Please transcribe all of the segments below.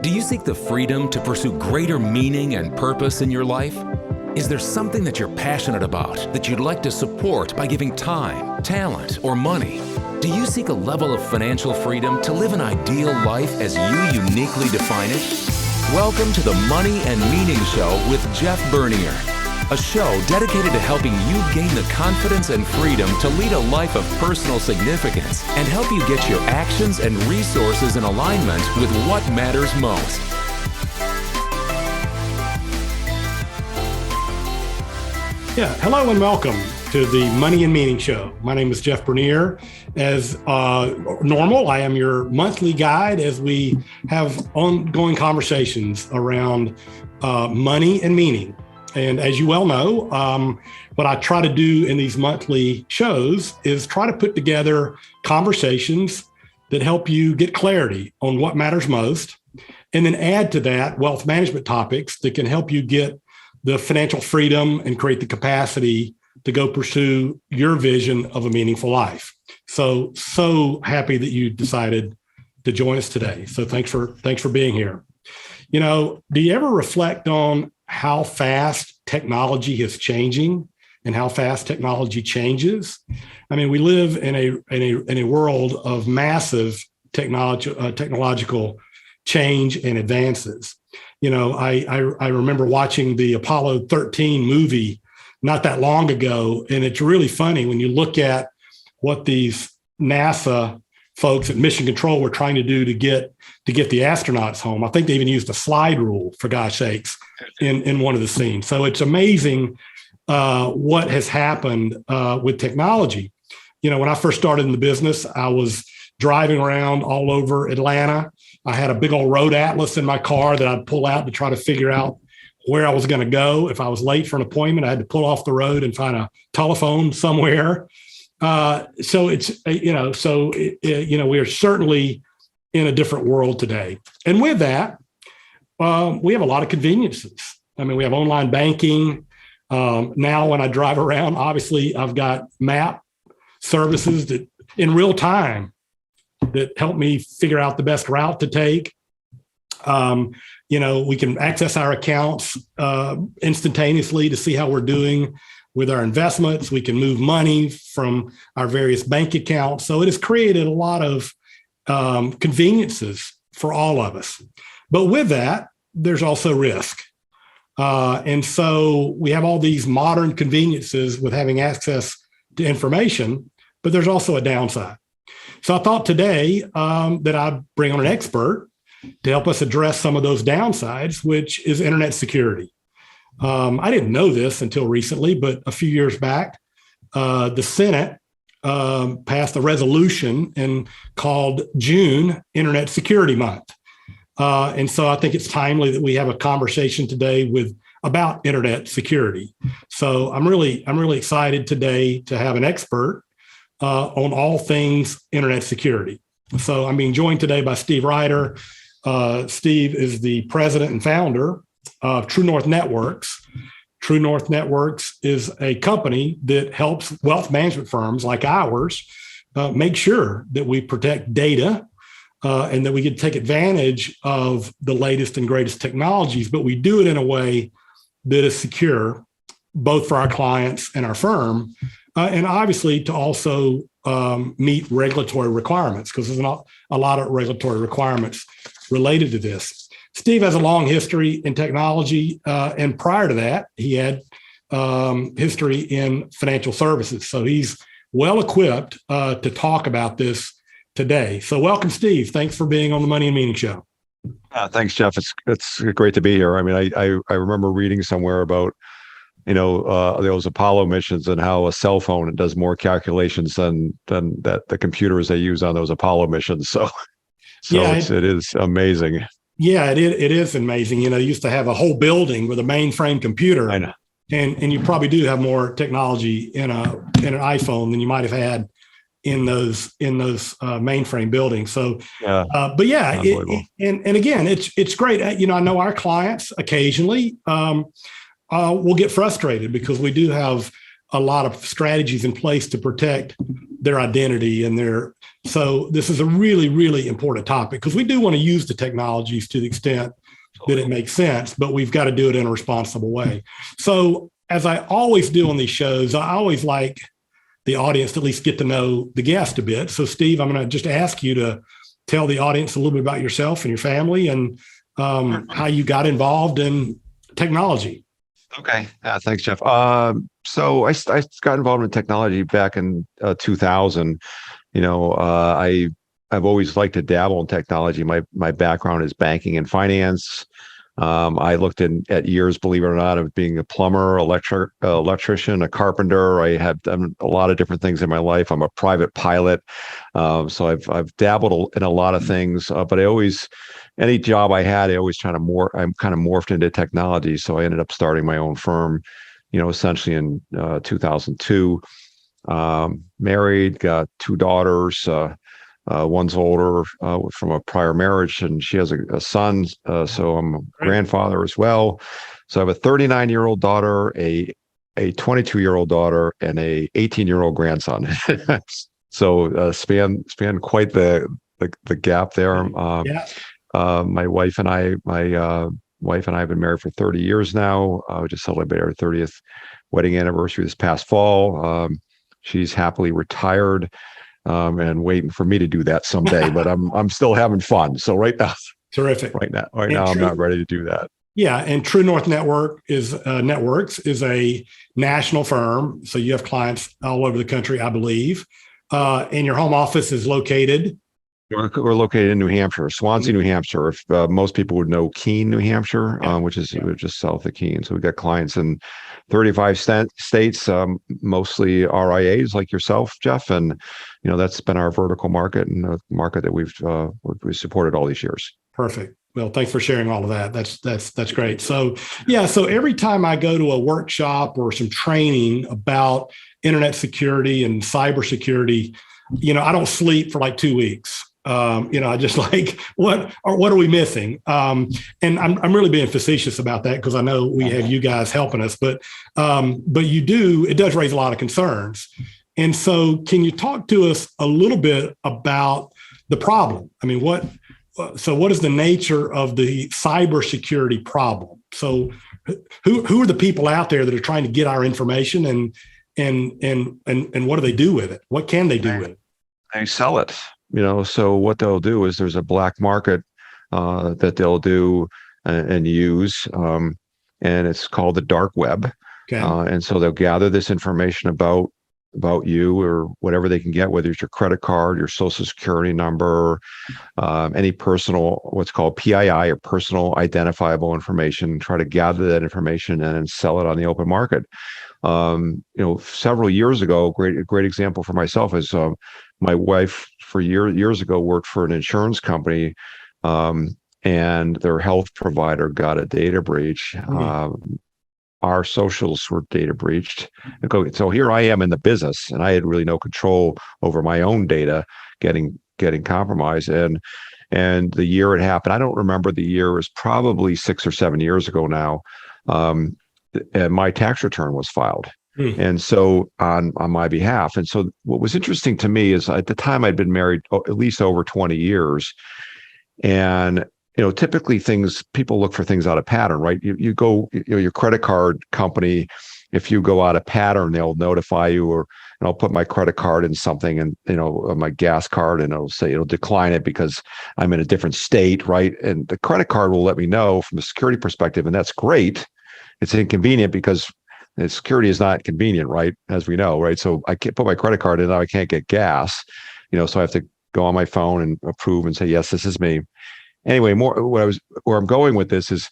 Do you seek the freedom to pursue greater meaning and purpose in your life? Is there something that you're passionate about that you'd like to support by giving time, talent, or money? Do you seek a level of financial freedom to live an ideal life as you uniquely define it? Welcome to the Money and Meaning Show with Jeff Bernier, a show dedicated to helping you gain the confidence and freedom to lead a life of personal significance and help you get your actions and resources in alignment with what matters most. Yeah, hello and welcome to the Money and Meaning Show. My name is Jeff Bernier. As normal, I am your monthly guide as we have ongoing conversations around money and meaning. And as you well know, what I try to do in these monthly shows is try to put together conversations that help you get clarity on what matters most, and then add to that wealth management topics that can help you get the financial freedom and create the capacity to go pursue your vision of a meaningful life. So happy that you decided to join us today. So thanks for being here. You know, do you ever reflect on how fast technology is changing and how fast technology changes? I mean, we live in a world of massive technological change and advances. You know, I remember watching the Apollo 13 movie not that long ago, and it's really funny when you look at what these NASA folks at Mission Control were trying to do to get the astronauts home. I think they even used a slide rule, for gosh sakes, in one of the scenes. So it's amazing what has happened with technology. You know, when I first started in the business, I was driving around all over Atlanta. I had a big old road atlas in my car that I'd pull out to try to figure out where I was going to go. If I was late for an appointment, I had to pull off the road and find a telephone somewhere. So it's, we are certainly in a different world today. And with that, we have a lot of conveniences. I mean, we have online banking. Now, when I drive around, obviously, I've got map services that in real time that help me figure out the best route to take. We can access our accounts instantaneously to see how we're doing with our investments. We can move money from our various bank accounts. So it has created a lot of conveniences for all of us. But with that, there's also risk. And so we have all these modern conveniences with having access to information, but there's also a downside. So I thought today that I'd bring on an expert to help us address some of those downsides, which is internet security. I didn't know this until recently, but a few years back, the Senate passed a resolution called June Internet Security Month. And so I think it's timely that we have a conversation today about internet security. So I'm really excited today to have an expert on all things internet security. So I'm being joined today by Steve Ryder. Steve is the president and founder of True North Networks. True North Networks is a company that helps wealth management firms like ours make sure that we protect data and that we can take advantage of the latest and greatest technologies, but we do it in a way that is secure, both for our clients and our firm, and obviously to also meet regulatory requirements, because there's not a lot of regulatory requirements related to this. Steve has a long history in technology, and prior to that, he had history in financial services. So he's well equipped to talk about this today. So welcome, Steve. Thanks for being on the Money and Meaning Show. Thanks, Jeff. It's great to be here. I mean, I remember reading somewhere about those Apollo missions and how a cell phone does more calculations than the computers they use on those Apollo missions. So yeah, it is amazing. Yeah, it is amazing. You know, you used to have a whole building with a mainframe computer. I know. And you probably do have more technology in an iPhone than you might have had in those mainframe buildings. So, yeah. But yeah, and again, it's great. You know, I know our clients occasionally will get frustrated because we do have a lot of strategies in place to protect their identity and so this is a really, really important topic because we do want to use the technologies to the extent that it makes sense, but we've got to do it in a responsible way. So as I always do on these shows, I always like the audience to at least get to know the guest a bit. So Steve, I'm going to just ask you to tell the audience a little bit about yourself and your family and how you got involved in technology. Okay. Thanks, Jeff. So I got involved in technology back in 2000. I've always liked to dabble in technology. My background is banking and finance. I looked at years, believe it or not, of being a plumber, electrician, a carpenter. I have done a lot of different things in my life. I'm a private pilot. So I've dabbled in a lot of things, but any job I had, I'm kind of morphed into technology. So I ended up starting my own firm, essentially in 2002. Married, got two daughters. One's older from a prior marriage, and she has a son. So I'm a grandfather as well. So I have a 39-year-old daughter, a 22-year-old daughter, and a 18-year-old grandson. So span quite the gap there. My wife and I have been married for 30 years now. We just celebrated our 30th wedding anniversary this past fall. She's happily retired. And waiting for me to do that someday, but I'm still having fun. So right now, terrific. Right now, I'm not ready to do that. Yeah, and True North Networks is a national firm, so you have clients all over the country, I believe. And your home office is located. We're located in New Hampshire, Swansea, New Hampshire. If most people would know Keene, New Hampshire, which is just south of Keene. So we've got clients in 35 states, mostly RIAs like yourself, Jeff, and that's been our vertical market and the market that we've supported all these years. Perfect. Well, thanks for sharing all of that. That's great. So so every time I go to a workshop or some training about internet security and cybersecurity, I don't sleep for like 2 weeks. I just like, what are we missing? And I'm really being facetious about that because I know we have you guys helping us, but it does raise a lot of concerns. And so can you talk to us a little bit about the problem? I mean, what is the nature of the cybersecurity problem? So who are the people out there that are trying to get our information and what do they do with it? What can they do with it? They sell it. So what they'll do is there's a black market that they'll do and use, and it's called the dark web. Okay. And so they'll gather this information about you or whatever they can get, whether it's your credit card, your social security number, any personal, what's called PII or personal identifiable information, try to gather that information and then sell it on the open market. Several years ago, a great example for myself is my wife for years ago worked for an insurance company, and their health provider got a data breach. Our socials were data breached. So here I am in the business, and I had really no control over my own data getting compromised. And the year it happened, I don't remember the year. It was probably 6 or 7 years ago now. And my tax return was filed. And so on my behalf. And so what was interesting to me is at the time I'd been married at least over 20 years. And, typically people look for things out of pattern, right? You go, your credit card company, if you go out of pattern, they'll notify you, and I'll put my credit card in something and, my gas card, and it'll decline it because I'm in a different state, right? And the credit card will let me know from a security perspective. And that's great. It's inconvenient because security is not convenient, right? As we know, right? So I can't put my credit card in, now I can't get gas, so I have to go on my phone and approve and say, yes, this is me. Anyway, where I'm going with this is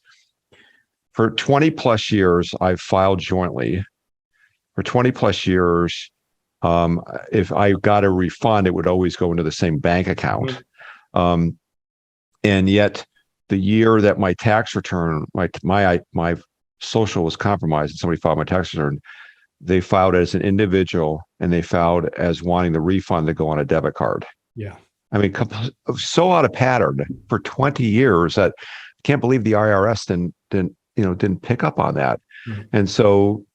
for 20 plus years, I've filed jointly. For 20 plus years, if I got a refund, it would always go into the same bank account. And yet the year that my tax return, my social was compromised and somebody filed my tax return, they filed as an individual and they filed as wanting the refund to go on a debit card. Yeah. I mean, so out of pattern for 20 years that I can't believe the IRS didn't pick up on that. And so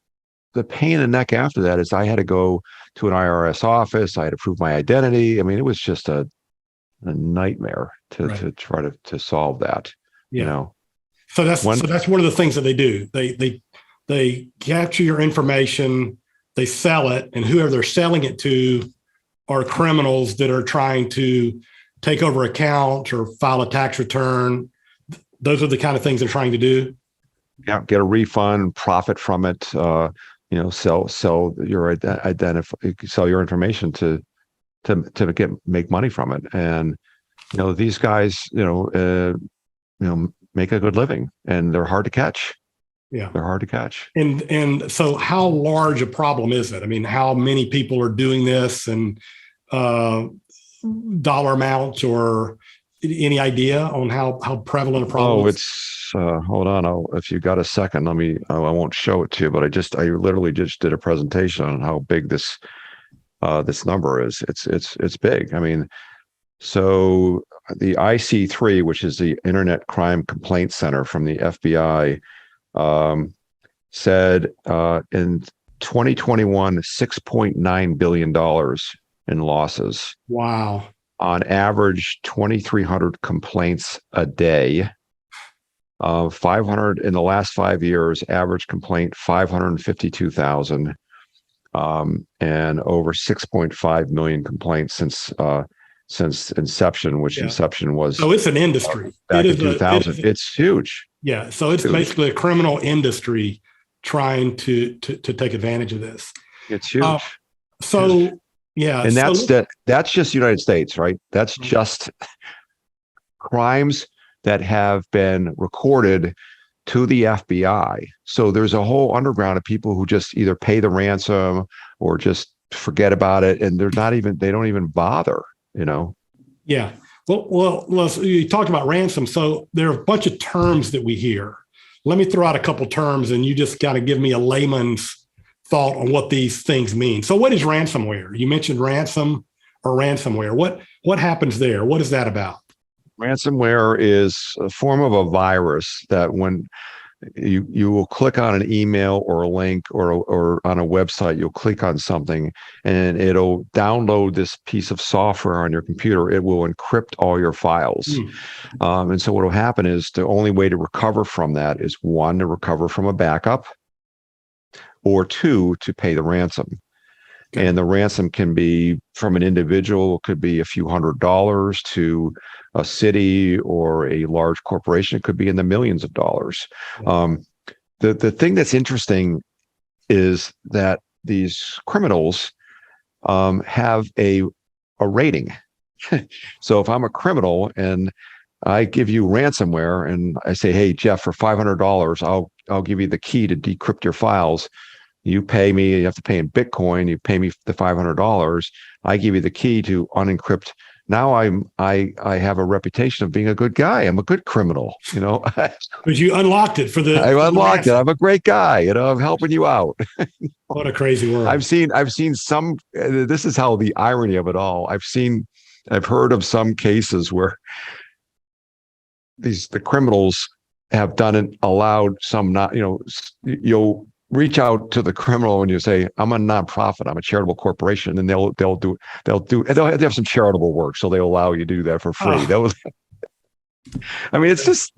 the pain in the neck after that is I had to go to an IRS office. I had to prove my identity. I mean, it was just a nightmare to try to solve that. Yeah. You know, so that's one of the things that they do. They capture your information, they sell it, and whoever they're selling it to are criminals that are trying to take over accounts or file a tax return. Those are the kind of things they're trying to do. Yeah, get a refund, profit from it. Sell your sell your information to make money from it. And these guys, make a good living, and they're hard to catch. Yeah, they're hard to catch. And so, how large a problem is it? I mean, how many people are doing this, and dollar amounts, or any idea on how prevalent a problem? Oh, it's hold on. If you got a second, I won't show it to you, but I literally just did a presentation on how big this number is. It's big. I mean, so the IC3, which is the Internet Crime Complaint Center from the FBI, said in 2021, $6.9 billion in losses. Wow. On average, 2,300 complaints a day. 500 in the last 5 years, average complaint 552,000, and over 6.5 million complaints since inception, which inception was. So it's an industry. Back in 2000. It's huge. Yeah. So it's basically a criminal industry trying to take advantage of this. It's huge. Yeah. And that's just the United States, right? That's just crimes that have been recorded to the FBI. So there's a whole underground of people who just either pay the ransom or just forget about it. And they don't even bother, Yeah. Well, you talked about ransom. So there are a bunch of terms that we hear. Let me throw out a couple terms, and you just got to give me a layman's thought on what these things mean. So what is ransomware? You mentioned ransom or ransomware. What happens there? What is that about? Ransomware is a form of a virus that when you will click on an email or a link or on a website, you'll click on something and it'll download this piece of software on your computer. It will encrypt all your files. And so what will happen is the only way to recover from that is, one, to recover from a backup, or two, to pay the ransom. Okay. And the ransom can be from an individual, it could be a few $100s, to a city or a large corporation. It could be in the millions of dollars. The thing that's interesting is that these criminals have a rating. So if I'm a criminal and I give you ransomware and I say, hey, Jeff, for $500, I'll give you the key to decrypt your files. You pay me, you have to pay in Bitcoin, you pay me the $500. I give you the key to unencrypt. Now I have a reputation of being a good guy. I'm a good criminal, Because you unlocked it I unlocked it. I'm a great guy, I'm helping you out. What a crazy world. I've seen some, this is how the irony of it all. I've heard of some cases where the criminals have done it, allowed some not, you'll reach out to the criminal and you say, I'm a nonprofit, I'm a charitable corporation, and they'll have some charitable work, so they'll allow you to do that for free. I mean, it's just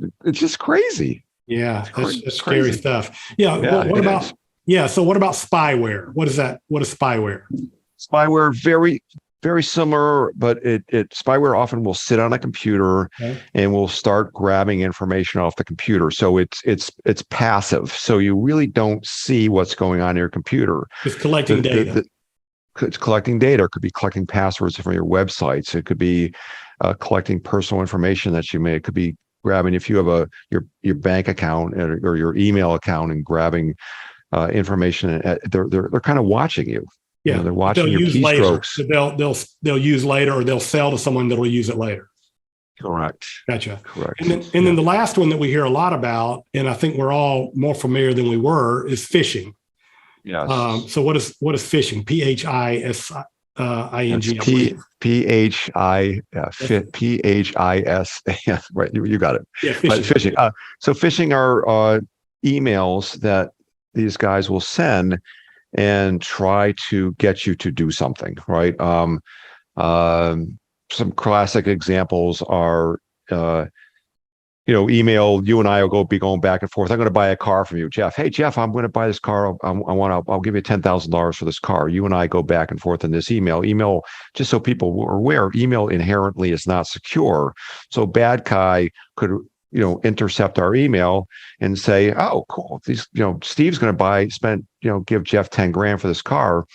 crazy. Yeah, it's scary stuff. Yeah. What about spyware? What is that? What is spyware? Spyware, very, very similar, but spyware often will sit on a computer and will start grabbing information off the computer. So it's passive. So you really don't see what's going on in your computer. It's collecting data. It's collecting data. It could be collecting passwords from your websites. It could be collecting personal information that you may. It could be grabbing, if you have your bank account or your email account, and grabbing information. They're kind of watching you. Yeah, they're watching your keystrokes. They'll use later, or they'll sell to someone that will use it later. Correct. Gotcha. Correct. And then the last one that we hear a lot about, and I think we're all more familiar than we were, is phishing. Yes. So what is phishing? PHISING. PHIS. Right. You got it. Yeah. Phishing. But phishing. So phishing are emails that these guys will send and try to get you to do something, right? Some classic examples are, email. You and I will be going back and forth. I'm going to buy a car from you, Jeff. Hey, Jeff, I'm going to buy this car. I'll give you $10,000 for this car. You and I go back and forth in this email. Email, just so people are aware, email inherently is not secure. So bad guy could, intercept our email and say, oh, cool. Steve's going to give Jeff 10 grand for this car.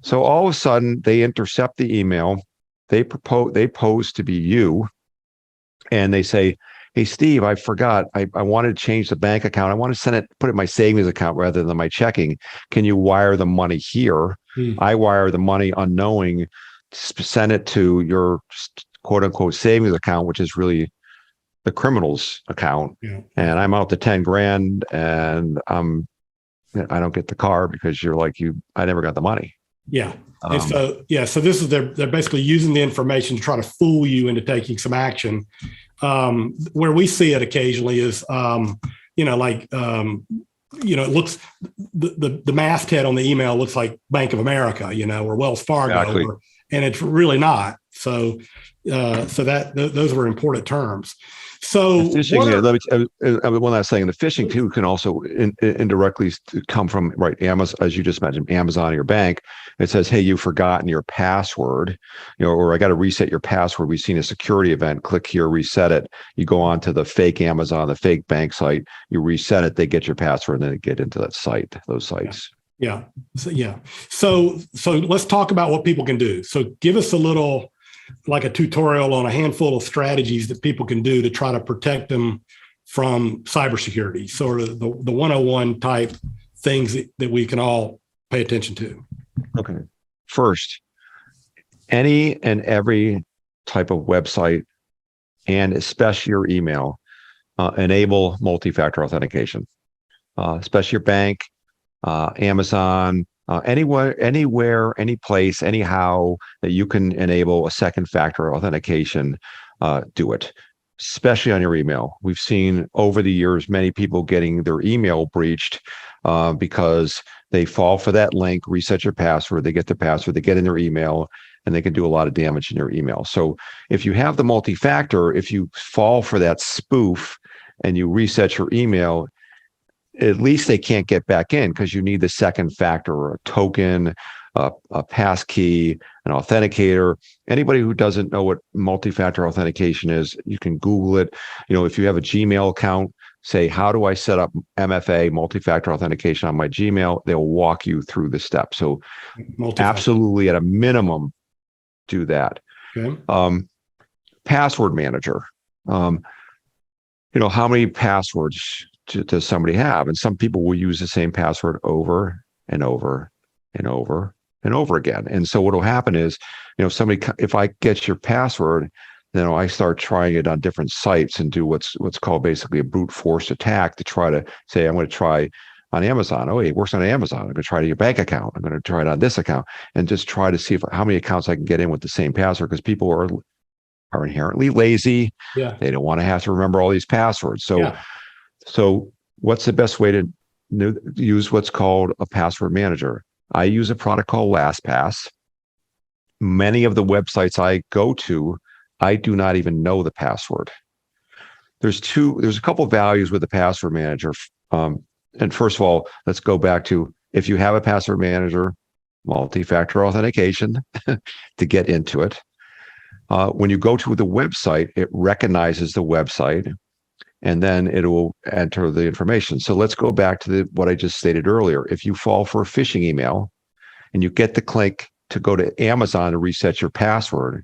So all of a sudden they intercept the email. They pose to be you, and they say, hey, Steve, I forgot. I wanted to change the bank account. I want to put it in my savings account rather than my checking. Can you wire the money here? I wire the money unknowing, send it to your quote unquote savings account, which is really the criminal's account. Yeah. And I'm out to 10 grand and I don't get the car because I never got the money. Yeah. And so this is, they're basically using the information to try to fool you into taking some action. Where we see it occasionally is, it looks, the masthead on the email looks like Bank of America, or Wells Fargo, exactly. And it's really not. So those were important terms. So phishing, one last thing, the phishing too can also indirectly come from, right, Amazon, as you just mentioned, Amazon or your bank. It says, hey, you've forgotten your password, or I got to reset your password. We've seen a security event. Click here, reset it. You go on to the fake Amazon, the fake bank site. You reset it. They get your password, and then they get into that site. Those sites. Yeah. So let's talk about what people can do. So give us a tutorial on a handful of strategies that people can do to try to protect them from cybersecurity, sort of the 101 type things that we can all pay attention to. Okay. First, any and every type of website, and especially your email, enable multi-factor authentication, especially your bank, Amazon, anywhere, any place, anyhow that you can enable a second factor authentication, do it, especially on your email. We've seen over the years many people getting their email breached because they fall for that link, reset your password, they get the password, they get in their email, and they can do a lot of damage in your email. So if you have the multi-factor, if you fall for that spoof and you reset your email, at least they can't get back in, because you need the second factor, or a token, a pass key, an authenticator. Anybody who doesn't know what multi-factor authentication is, you can Google it. If you have a Gmail account, say, how do I set up MFA, multi-factor authentication, on my Gmail? They'll walk you through the steps. So absolutely, at a minimum, do that. Okay. Password manager. How many passwords does somebody have? And some people will use the same password over and over and over and over again. And so what will happen is, if I get your password, then I start trying it on different sites and do what's called basically a brute force attack to try to say, I'm going to try on Amazon. Oh, it works on Amazon. I'm going to try to your bank account. I'm going to try it on this account, and just try to see how many accounts I can get in with the same password, because people are inherently lazy. Yeah. They don't want to have to remember all these passwords. So what's the best way to use what's called a password manager? I use a product called LastPass. Many of the websites I go to, I do not even know the password. There's a couple of values with the password manager. And first of all, let's go back to, if you have a password manager, multi-factor authentication to get into it. When you go to the website, it recognizes the website, and then it will enter the information. So let's go back to what I just stated earlier. If you fall for a phishing email and you get the click to go to Amazon to reset your password,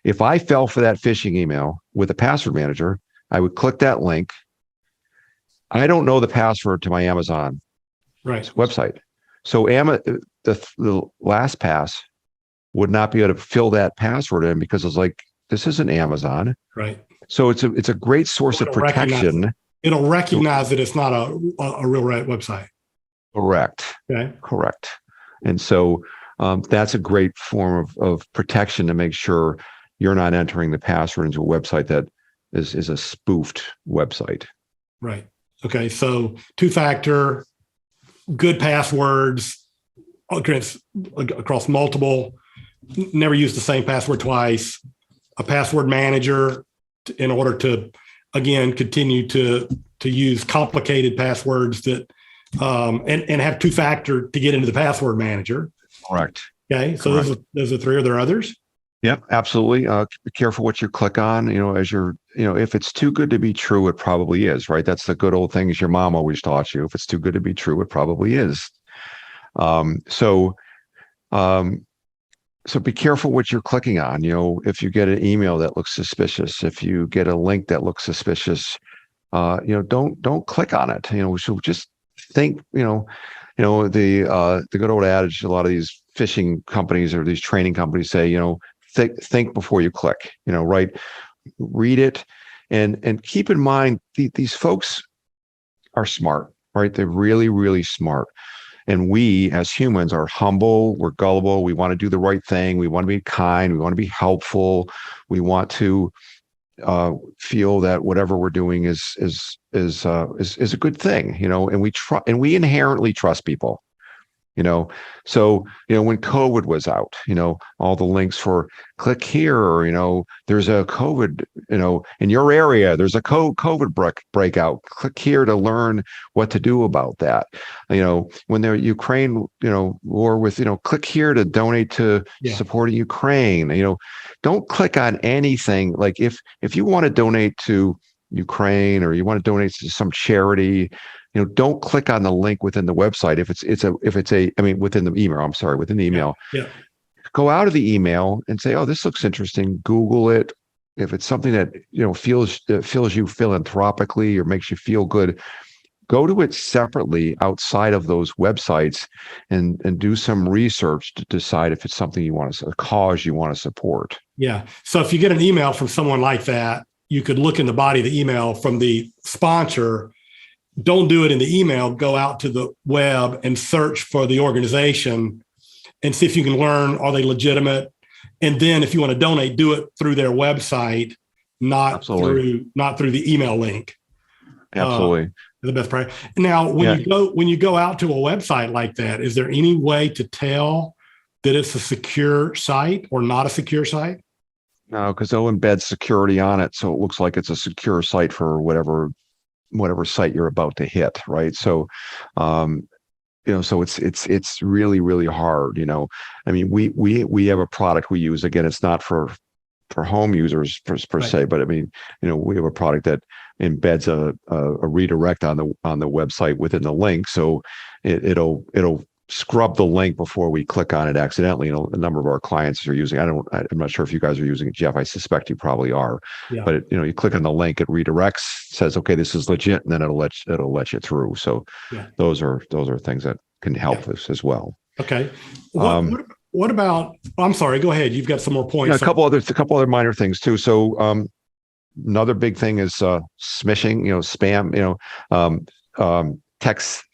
if I fell for that phishing email with a password manager, I would click that link. I don't know the password to my Amazon website. So the LastPass would not be able to fill that password in, because it's like, this isn't Amazon. Right. So it's a great source of protection. It'll recognize that it's not a real website. Correct. Okay. Correct. And so that's a great form of protection, to make sure you're not entering the password into a website that is a spoofed website. Right. Okay. So two-factor, good passwords, across multiple, never use the same password twice, a password manager in order to, again, continue to use complicated passwords that, and have two-factor to get into the password manager. Correct. Okay. So those are three. Are there others? Yep, absolutely. Be careful what you click on. As you're, if it's too good to be true, it probably is, right? That's the good old things your mom always taught you. If it's too good to be true, it probably is. So be careful what you're clicking on. If you get an email that looks suspicious, if you get a link that looks suspicious, don't click on it. So just think. The good old adage. A lot of these phishing companies or these training companies say, think before you click. Right? Read it, and keep in mind these folks are smart, right? They're really, really smart. And we as humans are humble, we're gullible, we want to do the right thing, we want to be kind, we want to be helpful, we want to feel that whatever we're doing is a good thing, and we inherently trust people. So when COVID was out, all the links for click here, or there's a COVID, in your area, there's a COVID breakout. Click here to learn what to do about that. When the Ukraine, war with, click here to donate to supporting Ukraine. Don't click on anything. Like if you want to donate to Ukraine or you want to donate to some charity, don't click on the link within the website. Within the email, within the email. Yeah. Go out of the email and say, oh, this looks interesting. Google it. If it's something that, fills you philanthropically or makes you feel good, go to it separately outside of those websites and do some research to decide if it's something a cause you want to support. Yeah. So if you get an email from someone like that, you could look in the body of the email from the sponsor. Don't do it in the email. Go out to the web and search for the organization and see if you can learn, are they legitimate? And then if you want to donate, do it through their website, not through the email link. Absolutely. The best practice. Now, when you go out to a website like that, is there any way to tell that it's a secure site or not a secure site? No, because they'll embed security on it, so it looks like it's a secure site for whatever site you're about to hit, right? So, so it's really, really hard. We have a product we use. Again, it's not for home users per se, but we have a product that embeds a redirect on the website within the link, so it'll scrub the link before we click on it accidentally. A number of our clients are using. I'm not sure if you guys are using it, Jeff. I suspect you probably are. Yeah. But you click on the link, it redirects, says, okay, this is legit, and then it'll let you through. So those are things that can help us as well. Okay. What about? I'm sorry. Go ahead. You've got some more points. A couple other minor things too. So another big thing is smishing. Spam. Text.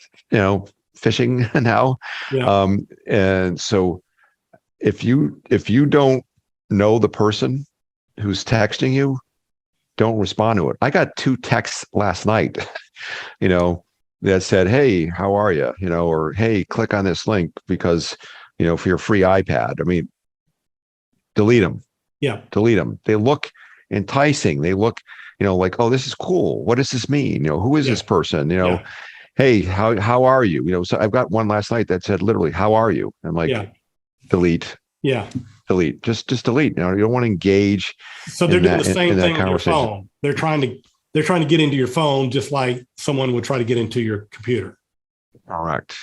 Phishing now. Yeah. And so if you don't know the person who's texting you, don't respond to it. I got 2 texts last night, that said, hey, how are you? Or, hey, click on this link because, for your free iPad. Delete them. Yeah. Delete them. They look enticing. They look, like, oh, this is cool. What does this mean? Who is this person? Hey, how are you? So I've got one last night that said literally, how are you? I'm like, delete. Yeah. Delete. Just delete. You don't want to engage. So they're doing the same thing on your phone. They're trying to get into your phone just like someone would try to get into your computer. Correct.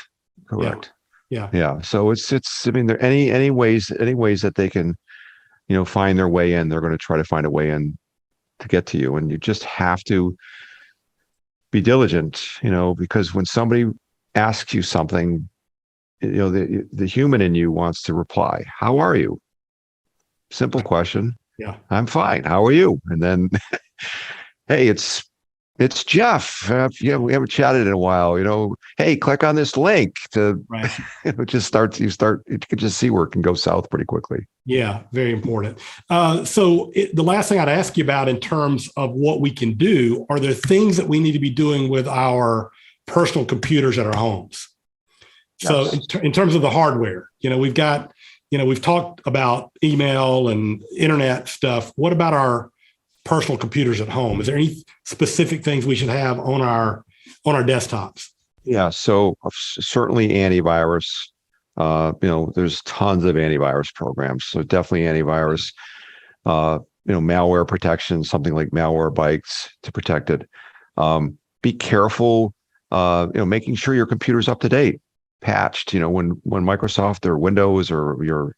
Yeah. Yeah. So there are any ways that they can, find their way in, they're going to try to find a way in to get to you. And you just have to be diligent, because when somebody asks you something, the human in you wants to reply, how are you? Simple question. Yeah. I'm fine. How are you? And then, hey, it's Jeff. We haven't chatted in a while, hey, click on this link to, right. You can just see where it can go south pretty quickly. Yeah. Very important. So the last thing I'd ask you about in terms of what we can do, are there things that we need to be doing with our personal computers at our homes? So Yes. in terms of the hardware, we've got, we've talked about email and internet stuff. What about our personal computers at home? Is there any specific things we should have on our desktops? Yeah, so certainly antivirus. There's tons of antivirus programs. So definitely antivirus. Malware protection, something like Malwarebytes to protect it. Be careful. Making sure your computer's up to date, patched. When Microsoft or Windows or your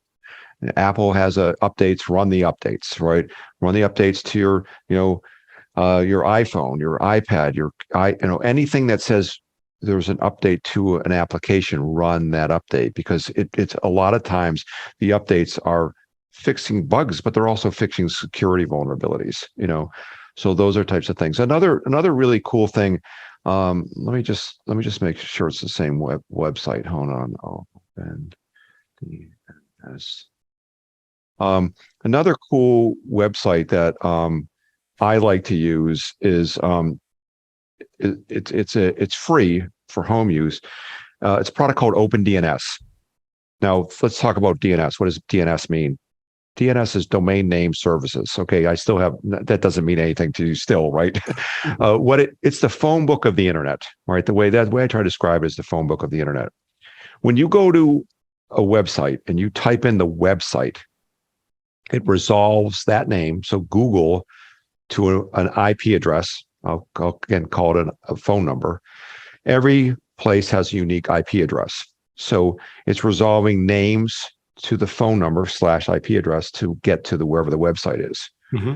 Apple has updates, run the updates, right? Run the updates to your iPhone, your iPad, anything that says there's an update to an application, run that update, because it's a lot of times the updates are fixing bugs, but they're also fixing security vulnerabilities, so those are types of things. Another really cool thing. Let me just make sure it's the same website. Hold on. Open DNS. Another cool website that I like to use is it's free for home use. It's a product called OpenDNS. Now let's talk about DNS. What does DNS mean? DNS is domain name services. Okay, I still have that. Doesn't mean anything to you still, right? It's the phone book of the internet, right? The way I try to describe it is the phone book of the internet. When you go to a website and you type in the website, it resolves that name. So Google to an IP address. I'll again call it a phone number. Every place has a unique IP address. So it's resolving names to the phone number / IP address to get to wherever the website is. Mm-hmm.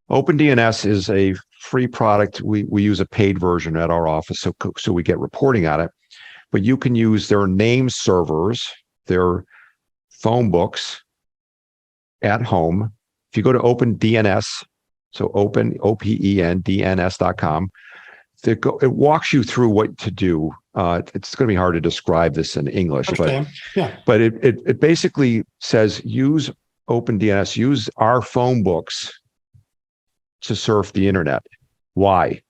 OpenDNS is a free product. We use a paid version at our office, so we get reporting on it. But you can use their name servers, their phone books at home. If you go to OpenDNS, so OPENDNS.com, it walks you through what to do. It's going to be hard to describe this in English, but it basically says use OpenDNS, use our phone books to surf the internet. Why?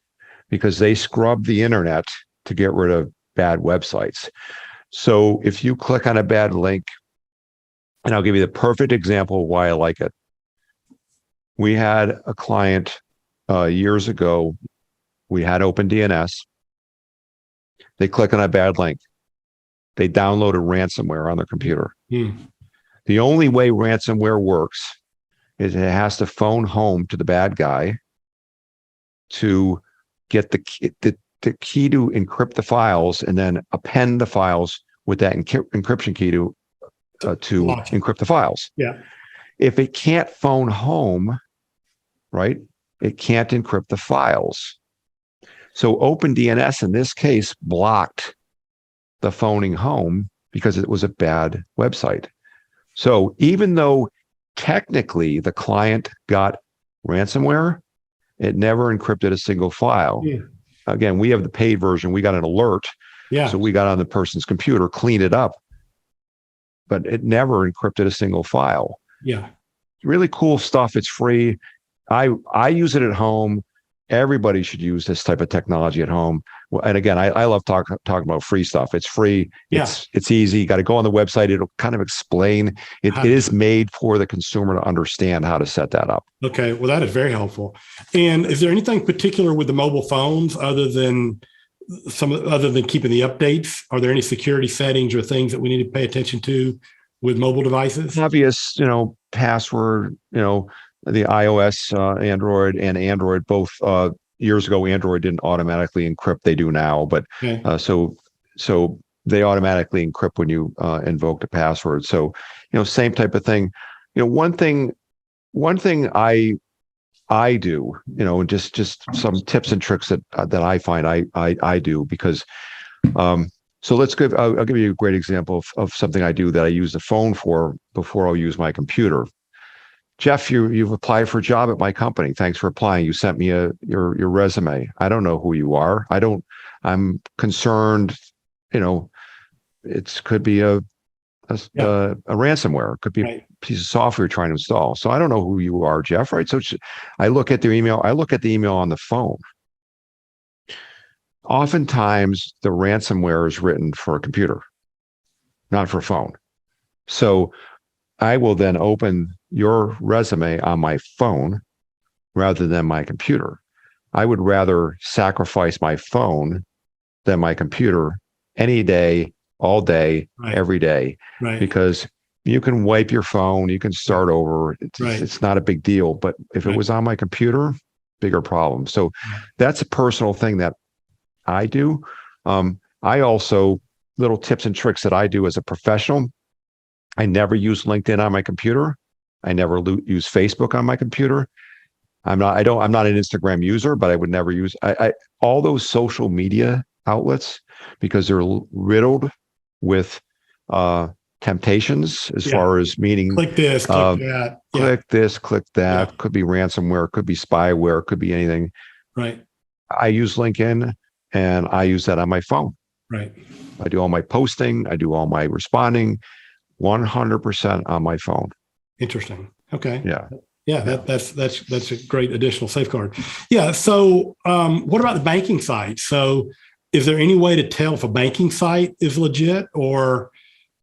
Because they scrub the internet to get rid of bad websites. So if you click on a bad link, and I'll give you the perfect example of why I like it. We had a client years ago. We had OpenDNS. They click on a bad link. They downloaded ransomware on their computer. The only way ransomware works is it has to phone home to the bad guy to get the key to encrypt the files, and then append the files with that encryption key to encrypt the files. Yeah. If it can't phone home, right, it can't encrypt the files. So OpenDNS in this case blocked the phoning home because it was a bad website. So even though technically the client got ransomware, it never encrypted a single file. Yeah. Again, we have the paid version. We got an alert. Yeah. So we got on the person's computer, cleaned it up, but it never encrypted a single file. Yeah. Really cool stuff. It's free. I use it at home. Everybody should use this type of technology at home. And again, I love talking about free stuff. It's free. It's easy. You got to go on the website. It'll kind of explain. It is made for the consumer to understand how to set that up. Okay. Well, that is very helpful. And is there anything particular with the mobile phones other than keeping the updates? Are there any security settings or things that we need to pay attention to with mobile devices? Obvious, password, the iOS, Android, both years ago, Android didn't automatically encrypt. They do now, but so they automatically encrypt when you invoke the password. So, same type of thing. One thing I do, just some tips and tricks that I find I do, because so I'll give you a great example of something I do that I use the phone for before I'll use my computer. Jeff, you've applied for a job at my company. Thanks for applying. You sent me your resume. I don't know who you are. I'm concerned, it could be a ransomware. It could be a piece of software you're trying to install. So I don't know who you are, Jeff, right? So I look at the email. I look at the email on the phone. Oftentimes the ransomware is written for a computer. not for phone. So I will then open your resume on my phone rather than my computer. I would rather sacrifice my phone than my computer any day, all day, every day, because you can wipe your phone, you can start over. It's not a big deal. But if it was on my computer, bigger problem. So that's a personal thing that I do. I also, little tips and tricks that I do as a professional. I never use LinkedIn on my computer. I never use Facebook on my computer. I'm not an Instagram user, but I would never use all those social media outlets because they're riddled with temptations as far as meaning click this, click that, click this, click that. Could be ransomware, could be spyware, could be anything. Right. I use LinkedIn and I use that on my phone. Right. I do all my posting, I do all my responding 100% on my phone. Interesting. Okay. Yeah. Yeah, that's a great additional safeguard. Yeah. So what about the banking site? So is there any way to tell if a banking site is legit or,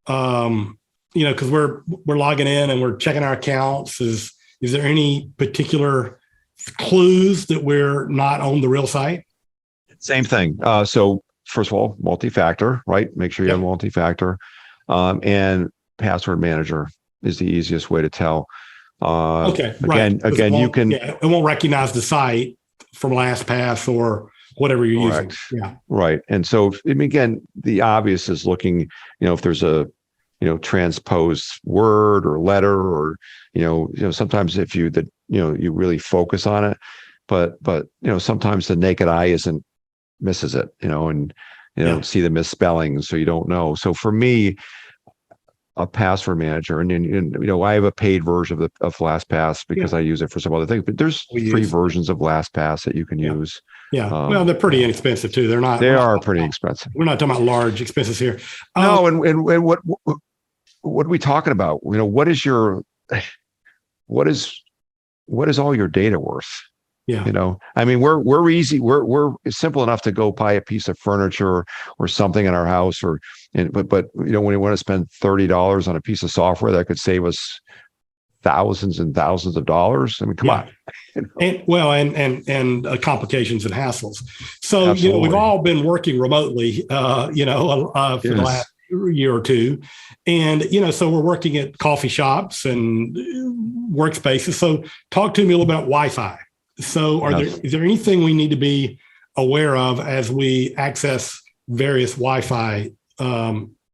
because we're logging in and we're checking our accounts. Is there any particular clues that we're not on the real site? Same thing. So first of all, multi-factor, right? Make sure you have multi-factor, and password manager is the easiest way to tell. Again, you can. Yeah, it won't recognize the site from LastPass or whatever you're using. Yeah. Right. And so, again, the obvious is looking. If there's a, transposed word or letter, or sometimes if you really focus on it, but sometimes the naked eye misses it, and don't see the misspellings, so you don't know. So for me, a password manager, and I have a paid version of LastPass because I use it for some other things, but there's free versions of LastPass that you can use. Yeah. Well, they're pretty inexpensive too. They are pretty expensive. We're not talking about large expenses here. No. And what are we talking about? What is all your data worth? Yeah. We're easy. We're simple enough to go buy a piece of furniture or something in our house, but when you want to spend $30 on a piece of software that could save us thousands and thousands of dollars. Come on. And complications and hassles. So, we've all been working remotely, for the last year or two. And, so we're working at coffee shops and workspaces. So talk to me a little about Wi-Fi. So is there anything we need to be aware of as we access various Wi-Fi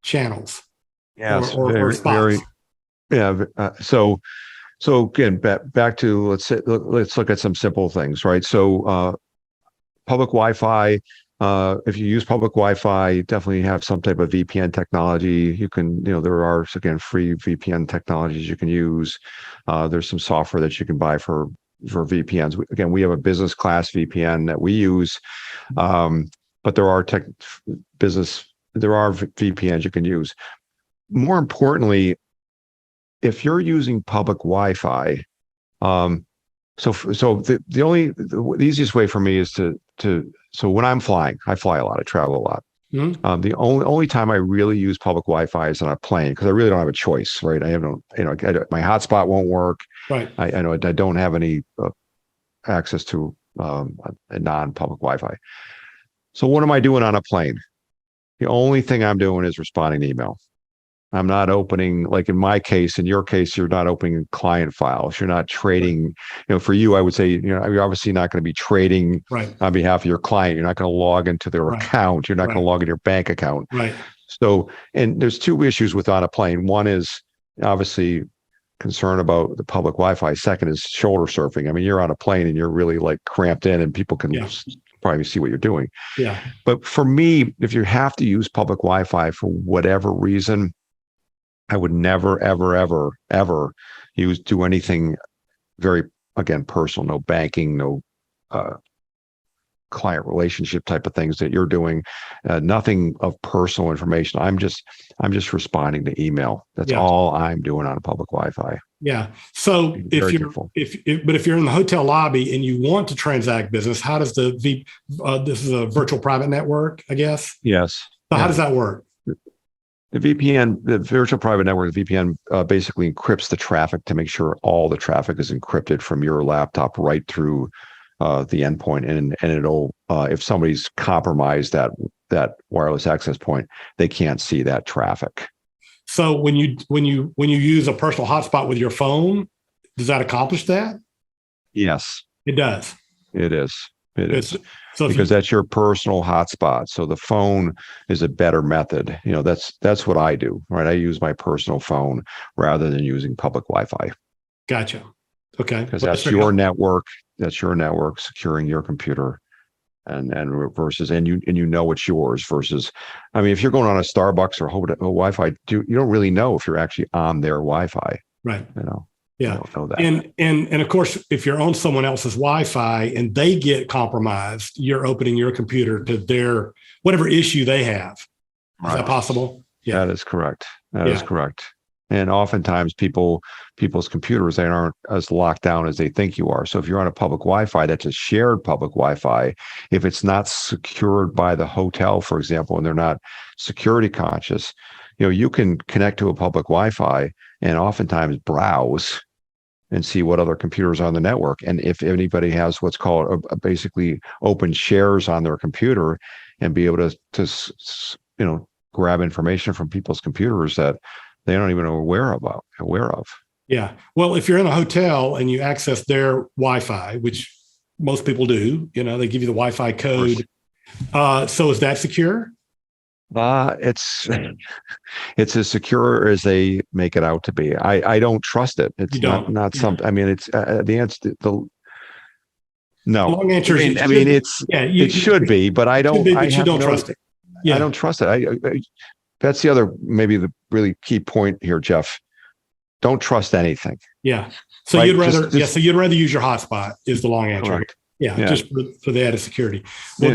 channels? Yes, or spots? So again, back to let's look at some simple things, right? So public Wi-Fi. If you use public Wi-Fi, you definitely have some type of VPN technology. You can, there are free VPN technologies you can use. There's some software that you can buy for VPNs. We have a business class VPN that we use, but there are VPNs you can use. More importantly, if you're using public Wi-Fi, so the easiest way for me is so when I'm flying, I fly a lot, I travel a lot. Mm-hmm. The only time I really use public Wi-Fi is on a plane because I really don't have a choice, right? I have my hotspot won't work. Right. I don't have any access to a non-public Wi-Fi. So what am I doing on a plane? The only thing I'm doing is responding to email. I'm not opening, like in my case, in your case, you're not opening client files. You're not trading, for you, I would say, you're obviously not going to be trading on behalf of your client. You're not going to log into their account. You're not going to log in your bank account. Right. So, and there's two issues with on a plane. One is obviously concern about the public Wi-Fi. Second is shoulder surfing. You're on a plane and you're really like cramped in and people can probably see what you're doing. Yeah. But for me, if you have to use public Wi-Fi for whatever reason, I would never, ever, ever, ever do anything very, again, personal, no banking, no client relationship type of things that you're doing, nothing of personal information. I'm just responding to email. That's all I'm doing on a public Wi-Fi. Yeah. So if you're in the hotel lobby and you want to transact business, how does this is a virtual private network, I guess? Yes. So how does that work? The VPN, the virtual private network, the VPN basically encrypts the traffic to make sure all the traffic is encrypted from your laptop right through the endpoint, and it'll if somebody's compromised that wireless access point, they can't see that traffic. So when you use a personal hotspot with your phone, does that accomplish that? Yes, It does. it is. It is. So Because that's your personal hotspot. So the phone is a better method. That's what I do, right? I use my personal phone rather than using public Wi-Fi. Gotcha. Okay. Because that's your network. That's your network securing your computer, and versus you know it's yours. Versus, I mean, if you're going on a Starbucks or Wi-Fi, you don't really know if you're actually on their Wi-Fi. Right. Yeah. I don't know that. And of course, if you're on someone else's Wi-Fi and they get compromised, you're opening your computer to their whatever issue they have. Is that possible? Yeah. That is correct. That is correct. And oftentimes people's computers, they aren't as locked down as they think you are. So if you're on a public Wi-Fi, that's a shared public Wi-Fi. If it's not secured by the hotel, for example, and they're not security conscious, you can connect to a public Wi-Fi and oftentimes browse and see what other computers are on the network. And if anybody has what's called basically open shares on their computer, and be able to grab information from people's computers that they don't even know aware of. Yeah. Well, if you're in a hotel and you access their Wi-Fi, which most people do, they give you the Wi-Fi code. So is that secure? It's as secure as they make it out to be. I don't trust it. It's not something. I mean, it's the answer. No. The long answer is it should be, but I don't. You don't trust it. Yeah. I don't trust it. That's the other, maybe the really key point here, Jeff. Don't trust anything. Yeah. So right? you'd rather use your hotspot is the long answer. Correct. Yeah. Just for the added security. Well,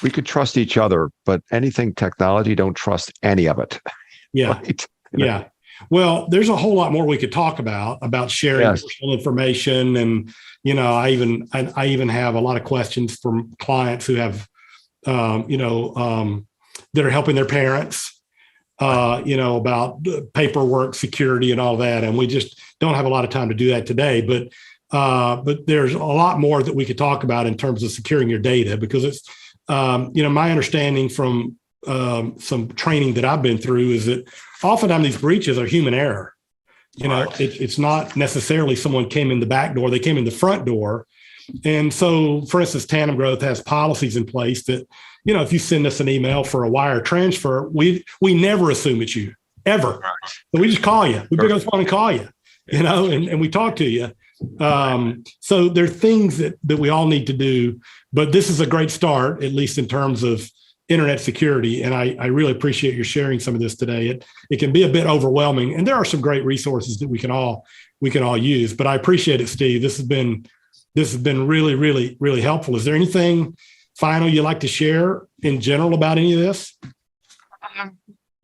we could trust each other, but anything technology, don't trust any of it. Yeah. Right? Yeah. Well, there's a whole lot more we could talk about sharing personal information. And, I even have a lot of questions from clients who have, that are helping their parents, about paperwork, security and all that. And we just don't have a lot of time to do that today, but there's a lot more that we could talk about in terms of securing your data, because it's, my understanding from some training that I've been through is that oftentimes these breaches are human error. It's not necessarily someone came in the back door, they came in the front door. And so, for instance, Tandem Growth has policies in place that, if you send us an email for a wire transfer, we never assume it's you, ever. Right. So we just call you. We pick up the phone and call you, and we talk to you. So there are things that we all need to do, but this is a great start, at least in terms of internet security. And I really appreciate your sharing some of this today. It can be a bit overwhelming, and there are some great resources that we can all use, but I appreciate it, Steve. This has been really, really, really helpful. Is there anything final you'd like to share in general about any of this?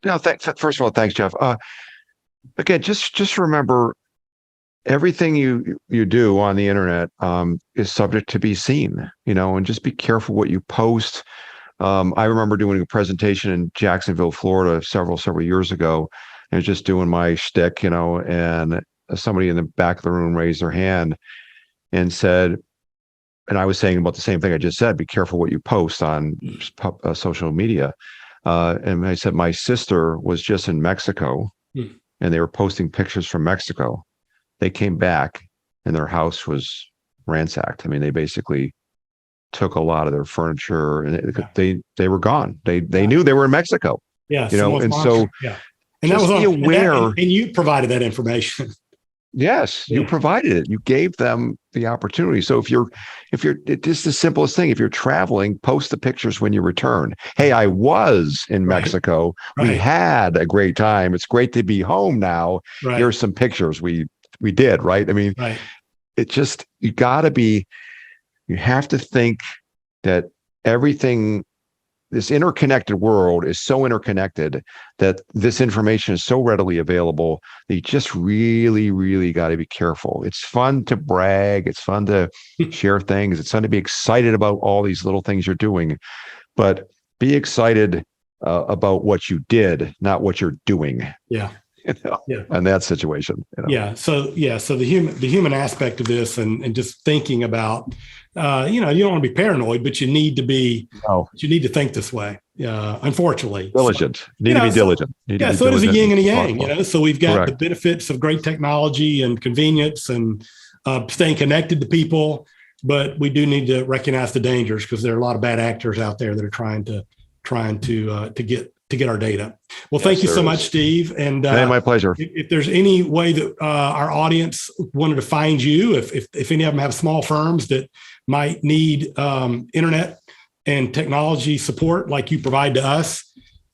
First of all, thanks, Jeff. Again, just remember, everything you do on the internet is subject to be seen, and just be careful what you post. I remember doing a presentation in Jacksonville, Florida, several years ago, and just doing my shtick, and somebody in the back of the room raised their hand and said, and I was saying about the same thing I just said, be careful what you post on social media. And I said, my sister was just in Mexico and they were posting pictures from Mexico. They came back and their house was ransacked. I mean, they basically took a lot of their furniture and they were gone. They knew they were in Mexico. Yeah. And so and that was aware. And you provided that information. Yes, you provided it. You gave them the opportunity. So if you're just the simplest thing, if you're traveling, post the pictures when you return. Hey, I was in Mexico. Right. We had a great time. It's great to be home now. Right. Here's some pictures we did, right? I mean, it just, you have to think that everything, this interconnected world is so interconnected that this information is so readily available that you just really, really got to be careful. It's fun to brag. It's fun to share things. It's fun to be excited about all these little things you're doing, but be excited about what you did, not what you're doing. Yeah. In that situation. So the human aspect of this and just thinking about, you don't want to be paranoid, but you need to think this way. Unfortunately, diligent. You need to be diligent. So it is a yin and a yang. So we've got the benefits of great technology and convenience and staying connected to people, but we do need to recognize the dangers because there are a lot of bad actors out there that are trying to get our data. Well, thank you so much, Steve. And my pleasure. If there's any way that our audience wanted to find you, if any of them have small firms that might need internet and technology support like you provide to us,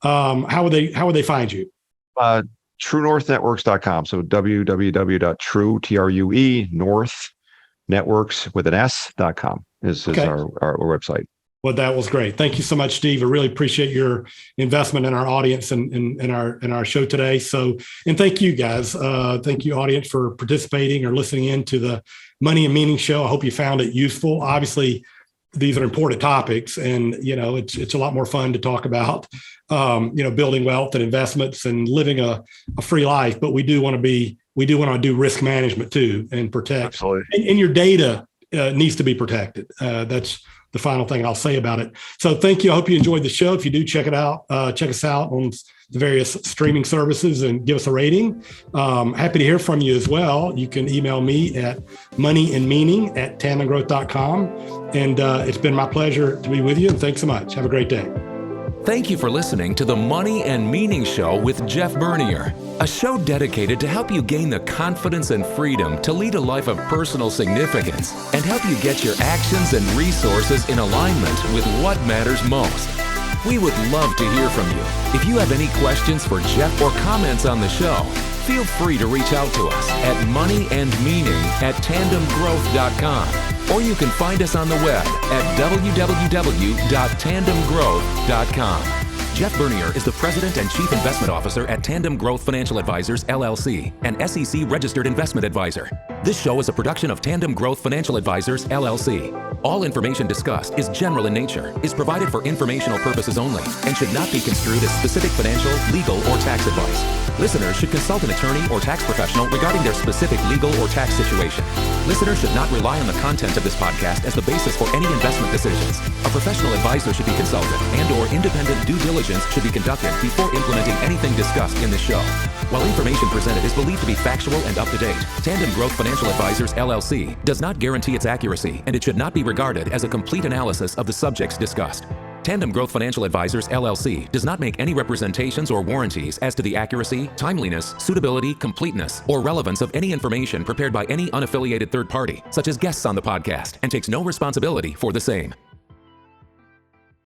how would they find you? TrueNorthNetworks.com. So www.TrueNorthNetworks.com is our website. Well, that was great. Thank you so much, Steve. I really appreciate your investment in our audience and in our show today. So, and thank you guys. Thank you, audience, for participating or listening in to the Money and Meaning show. I hope you found it useful. Obviously, these are important topics, and it's a lot more fun to talk about building wealth and investments and living a free life. But we do want to do risk management too and protect. Absolutely. And your data needs to be protected. That's the final thing I'll say about it. So thank you. I hope you enjoyed the show. If you do, check us out on the various streaming services and give us a rating. Happy to hear from you as well. You can email me at moneyandmeaning@tandemgrowth.com. And it's been my pleasure to be with you. And thanks so much. Have a great day. Thank you for listening to the Money and Meaning Show with Jeff Bernier, a show dedicated to help you gain the confidence and freedom to lead a life of personal significance and help you get your actions and resources in alignment with what matters most. We would love to hear from you. If you have any questions for Jeff or comments on the show, feel free to reach out to us at moneyandmeaning@tandemgrowth.com. Or you can find us on the web at www.tandemgrowth.com. Jeff Bernier is the President and Chief Investment Officer at Tandem Growth Financial Advisors, LLC, an SEC registered investment advisor. This show is a production of Tandem Growth Financial Advisors, LLC. All information discussed is general in nature, is provided for informational purposes only, and should not be construed as specific financial, legal, or tax advice. Listeners should consult an attorney or tax professional regarding their specific legal or tax situation. Listeners should not rely on the content of this podcast as the basis for any investment decisions. A professional advisor should be consulted and/or independent due diligence should be conducted before implementing anything discussed in this show. While information presented is believed to be factual and up to date, Tandem Growth Financial Advisors, LLC, does not guarantee its accuracy, and it should not be regarded as a complete analysis of the subjects discussed. Tandem Growth Financial Advisors, LLC, does not make any representations or warranties as to the accuracy, timeliness, suitability, completeness, or relevance of any information prepared by any unaffiliated third party, such as guests on the podcast, and takes no responsibility for the same.